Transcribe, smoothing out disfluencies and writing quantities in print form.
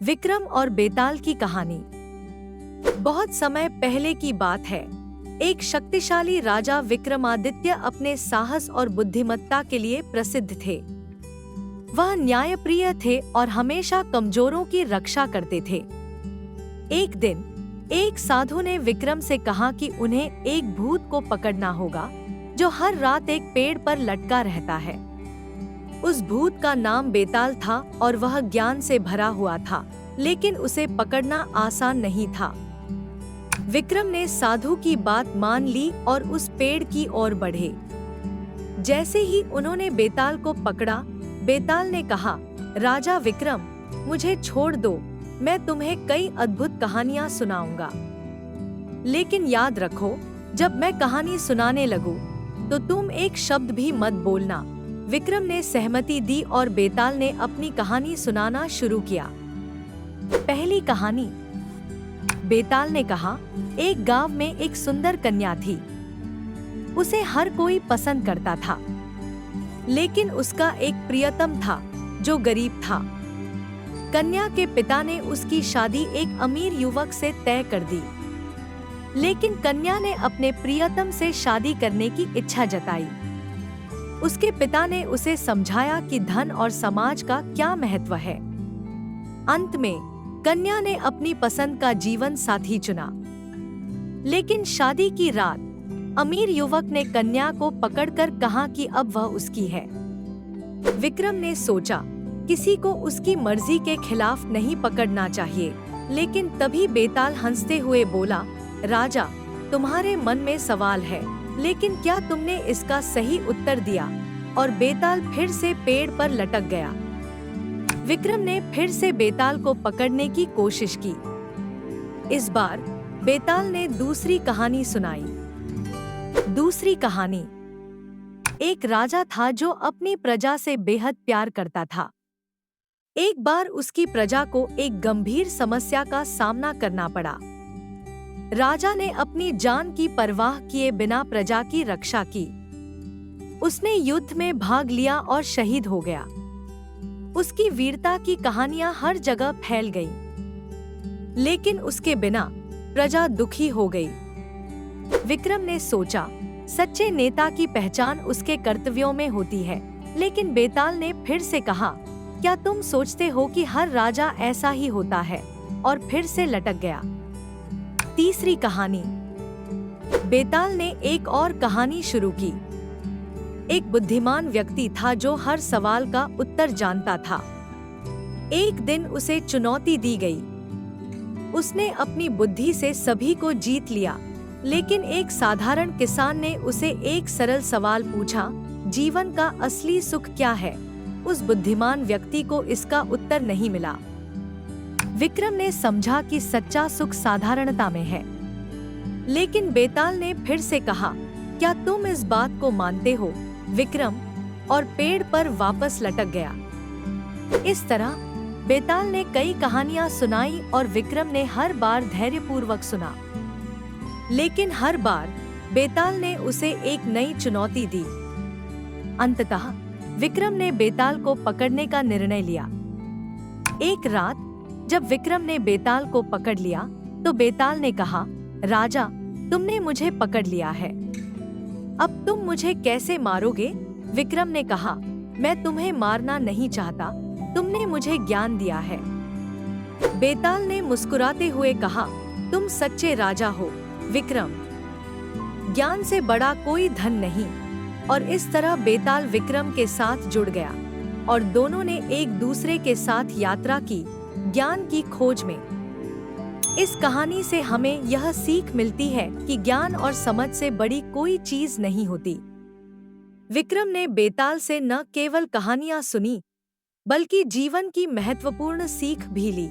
विक्रम और बेताल की कहानी। बहुत समय पहले की बात है। एक शक्तिशाली राजा विक्रमादित्य अपने साहस और बुद्धिमत्ता के लिए प्रसिद्ध थे। वह न्यायप्रिय थे और हमेशा कमजोरों की रक्षा करते थे। एक दिन एक साधु ने विक्रम से कहा कि उन्हें एक भूत को पकड़ना होगा जो हर रात एक पेड़ पर लटका रहता है। उस भूत का नाम बेताल था और वह ज्ञान से भरा हुआ था, लेकिन उसे पकड़ना आसान नहीं था। विक्रम ने साधु की बात मान ली और उस पेड़ की ओर बढ़े। जैसे ही उन्होंने बेताल को पकड़ा, बेताल ने कहा, राजा विक्रम, मुझे छोड़ दो, मैं तुम्हें कई अद्भुत कहानियां सुनाऊंगा। लेकिन याद रखो, जब मैं कहानी सुनाने लगूं, तो तुम एक शब्द भी मत बोलना। विक्रम ने सहमति दी और बेताल ने अपनी कहानी सुनाना शुरू किया। पहली कहानी। बेताल ने कहा, एक गांव में एक सुंदर कन्या थी। उसे हर कोई पसंद करता था, लेकिन उसका एक प्रियतम था जो गरीब था। कन्या के पिता ने उसकी शादी एक अमीर युवक से तय कर दी, लेकिन कन्या ने अपने प्रियतम से शादी करने की इच्छा जताई। उसके पिता ने उसे समझाया कि धन और समाज का क्या महत्व है। अंत में कन्या ने अपनी पसंद का जीवन साथी चुना। लेकिन शादी की रात अमीर युवक ने कन्या को पकड़कर कहा कि अब वह उसकी है। विक्रम ने सोचा, किसी को उसकी मर्जी के खिलाफ नहीं पकड़ना चाहिए। लेकिन तभी बेताल हंसते हुए बोला, राजा, तुम्हारे मन में सवाल है, लेकिन क्या तुमने इसका सही उत्तर दिया? और बेताल फिर से पेड़ पर लटक गया। विक्रम ने फिर से बेताल को पकड़ने की कोशिश की। इस बार बेताल ने दूसरी कहानी सुनाई। दूसरी कहानी। एक राजा था जो अपनी प्रजा से बेहद प्यार करता था। एक बार उसकी प्रजा को एक गंभीर समस्या का सामना करना पड़ा। राजा ने अपनी जान की परवाह किए बिना प्रजा की रक्षा की। उसने युद्ध में भाग लिया और शहीद हो गया। उसकी वीरता की कहानियां हर जगह फैल गईं। लेकिन उसके बिना प्रजा दुखी हो गई। विक्रम ने सोचा, सच्चे नेता की पहचान उसके कर्तव्यों में होती है। लेकिन बेताल ने फिर से कहा, क्या तुम सोचते हो कि हर राजा ऐसा ही होता है? और फिर से लटक गया। तीसरी कहानी। बेताल ने एक और कहानी शुरू की। एक बुद्धिमान व्यक्ति था जो हर सवाल का उत्तर जानता था। एक दिन उसे चुनौती दी गई। उसने अपनी बुद्धि से सभी को जीत लिया, लेकिन एक साधारण किसान ने उसे एक सरल सवाल पूछा, जीवन का असली सुख क्या है? उस बुद्धिमान व्यक्ति को इसका उत्तर नहीं मिला। विक्रम ने समझा कि सच्चा सुख साधारणता में है। लेकिन बेताल ने फिर से कहा, क्या तुम इस बात को मानते हो? विक्रम और पेड़ पर वापस लटक गया। इस तरह बेताल ने कई कहानियां सुनाई और विक्रम ने हर बार धैर्यपूर्वक सुना। लेकिन हर बार बेताल ने उसे एक नई चुनौती दी। अंततः विक्रम ने बेताल को पकड़ने का निर्णय लिया। एक रात जब विक्रम ने बेताल को पकड़ लिया, तो बेताल ने कहा, राजा, तुमने मुझे पकड़ लिया है। अब तुम मुझे कैसे मारोगे? विक्रम ने कहा, मैं तुम्हें मारना नहीं चाहता, तुमने मुझे ज्ञान दिया है। बेताल ने मुस्कुराते हुए कहा, तुम सच्चे राजा हो विक्रम। ज्ञान से बड़ा कोई धन नहीं। और इस तरह बेताल विक्रम के साथ जुड़ गया और दोनों ने एक दूसरे के साथ यात्रा की, ज्ञान की खोज में। इस कहानी से हमें यह सीख मिलती है कि ज्ञान और समझ से बड़ी कोई चीज नहीं होती। विक्रम ने बेताल से न केवल कहानियां सुनी, बल्कि जीवन की महत्वपूर्ण सीख भी ली।